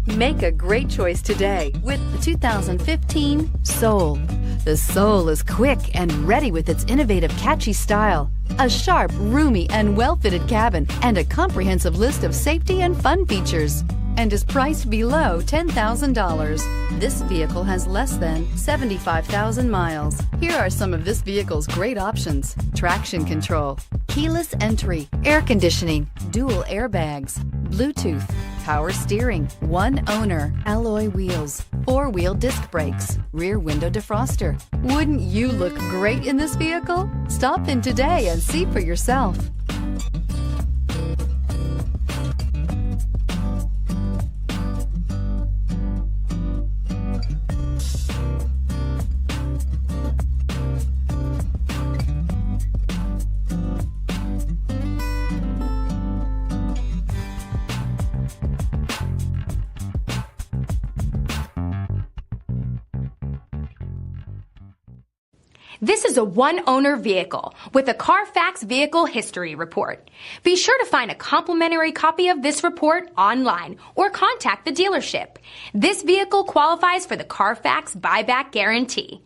Make a great choice today with the 2015 Soul. The Soul is quick and ready with its innovative, catchy style, a sharp, roomy, and well-fitted cabin, and a comprehensive list of safety and fun features, and is priced below $10,000. This vehicle has less than 75,000 miles. Here are some of this vehicle's great options: traction control, keyless entry, air conditioning, dual airbags, Bluetooth, power steering, one owner, alloy wheels, four-wheel disc brakes, rear window defroster. Wouldn't you look great in this vehicle? Stop in today and see for yourself. This is a one-owner vehicle with a CARFAX Vehicle History Report. Be sure to find a complimentary copy of this report online or contact the dealership. This vehicle qualifies for the CARFAX Buyback Guarantee.